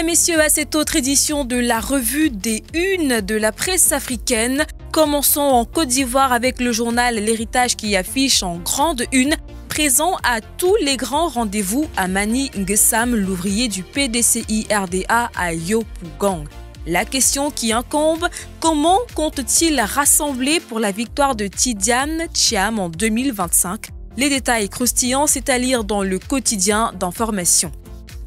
Messieurs, à cette autre édition de la revue des Unes de la presse africaine. Commençons en Côte d'Ivoire avec le journal L'Héritage qui affiche en grande une présent à tous les grands rendez-vous à Mani Nguessam, l'ouvrier du PDCI-RDA à Yopougon. La question qui incombe, comment compte-t-il rassembler pour la victoire de Tidiane Thiam en 2025? Les détails croustillants, c'est à lire dans le quotidien d'information.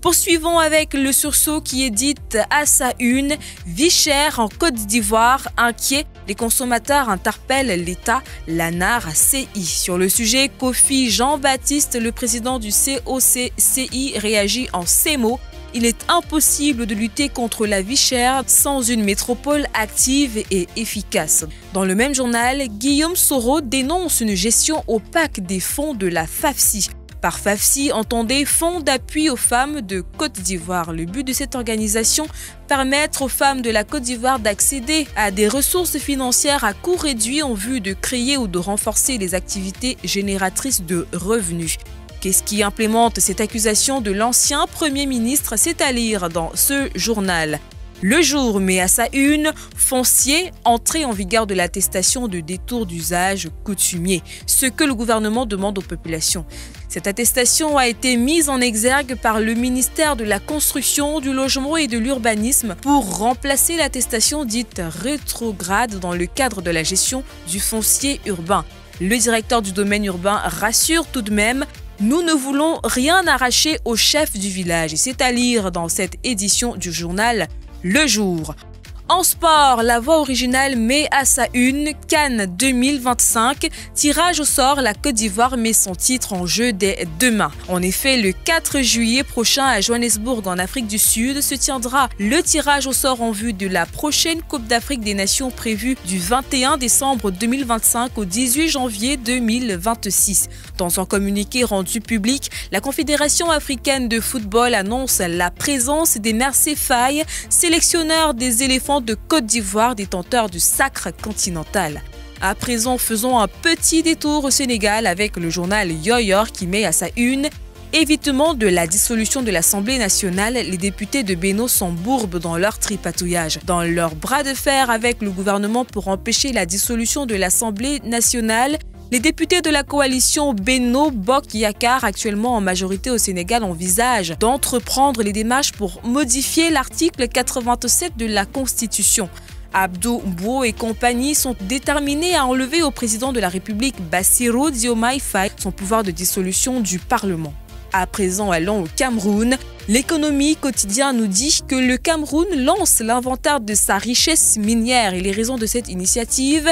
Poursuivons avec le sursaut qui édite à sa une « Vie chère en Côte d'Ivoire, inquiet, les consommateurs interpellent l'État, l'ANAR-CI ». Sur le sujet, Kofi Jean-Baptiste, le président du COC-CI, réagit en ces mots. Il est impossible de lutter contre la vie chère sans une métropole active et efficace. Dans le même journal, Guillaume Soro dénonce une gestion opaque des fonds de la FAFSI. Par FAFSI, entendez Fonds d'appui aux femmes de Côte d'Ivoire. Le but de cette organisation, permettre aux femmes de la Côte d'Ivoire d'accéder à des ressources financières à coût réduit en vue de créer ou de renforcer les activités génératrices de revenus. Qu'est-ce qui implémente cette accusation de l'ancien Premier ministre? C'est à lire dans ce journal. Le Jour met à sa une foncier, entrée en vigueur de l'attestation de détour d'usage coutumier, ce que le gouvernement demande aux populations. Cette attestation a été mise en exergue par le ministère de la Construction, du Logement et de l'Urbanisme pour remplacer l'attestation dite rétrograde dans le cadre de la gestion du foncier urbain. Le directeur du domaine urbain rassure tout de même. Nous ne voulons rien arracher au chef du village. C'est à lire dans cette édition du journal Le Jour. En sport, la voix originale met à sa une CAN 2025. Tirage au sort, la Côte d'Ivoire met son titre en jeu dès demain. En effet, le 4 juillet prochain à Johannesburg en Afrique du Sud se tiendra le tirage au sort en vue de la prochaine Coupe d'Afrique des Nations prévue du 21 décembre 2025 au 18 janvier 2026. Dans un communiqué rendu public, la Confédération africaine de football annonce la présence des Mersey Faye, sélectionneurs des éléphants de Côte d'Ivoire, détenteur du sacre continental. À présent, faisons un petit détour au Sénégal avec le journal Yoyor qui met à sa une évitement de la dissolution de l'Assemblée nationale. Les députés de Benno s'embourbent dans leur tripatouillage. Dans leur bras de fer avec le gouvernement pour empêcher la dissolution de l'Assemblée nationale, les députés de la coalition Benno Bokk Yakaar, actuellement en majorité au Sénégal, envisagent d'entreprendre les démarches pour modifier l'article 87 de la Constitution. Abdou Mbow et compagnie sont déterminés à enlever au président de la République, Bassirou Diomaye Faye, son pouvoir de dissolution du Parlement. À présent, allons au Cameroun. L'économie quotidien nous dit que le Cameroun lance l'inventaire de sa richesse minière et les raisons de cette initiative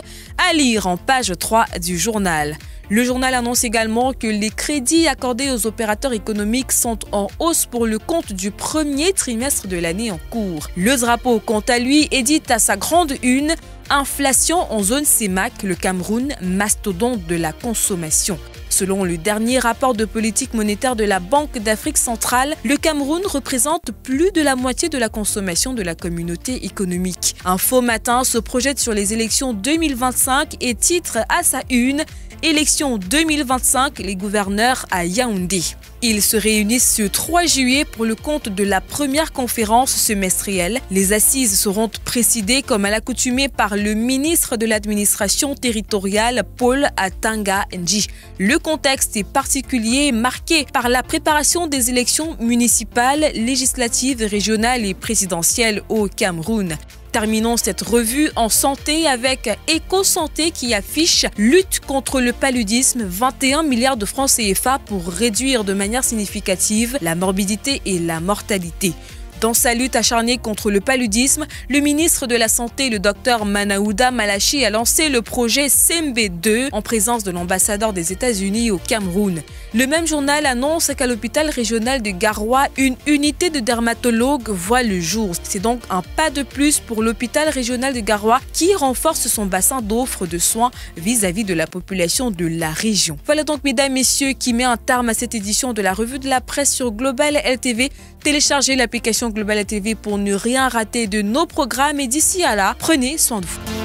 à lire en page 3 du journal. Le journal annonce également que les crédits accordés aux opérateurs économiques sont en hausse pour le compte du premier trimestre de l'année en cours. Le drapeau, quant à lui, édite à sa grande une « Inflation en zone CEMAC, le Cameroun, mastodonte de la consommation ». Selon le dernier rapport de politique monétaire de la Banque d'Afrique centrale, le Cameroun représente plus de la moitié de la consommation de la communauté économique. Info Matin se projette sur les élections 2025 et titre à sa une « Élections 2025, les gouverneurs à Yaoundé ». Ils se réunissent ce 3 juillet pour le compte de la première conférence semestrielle. Les assises seront présidées comme à l'accoutumée par le ministre de l'administration territoriale Paul Atanga Nji. Le contexte est particulier, marqué par la préparation des élections municipales, législatives, régionales et présidentielles au Cameroun. Terminons cette revue en santé avec EcoSanté qui affiche lutte contre le paludisme, 21 milliards de francs CFA pour réduire de manière significative la morbidité et la mortalité. Dans sa lutte acharnée contre le paludisme, le ministre de la Santé, le docteur Manaouda Malachi, a lancé le projet SEMBE2 en présence de l'ambassadeur des États-Unis au Cameroun. Le même journal annonce qu'à l'hôpital régional de Garoua, une unité de dermatologues voit le jour. C'est donc un pas de plus pour l'hôpital régional de Garoua qui renforce son bassin d'offres de soins vis-à-vis de la population de la région. Voilà donc, mesdames, messieurs, qui met un terme à cette édition de la revue de la presse sur Global LTV. Téléchargez l'application Global LTV pour ne rien rater de nos programmes et d'ici à là, prenez soin de vous.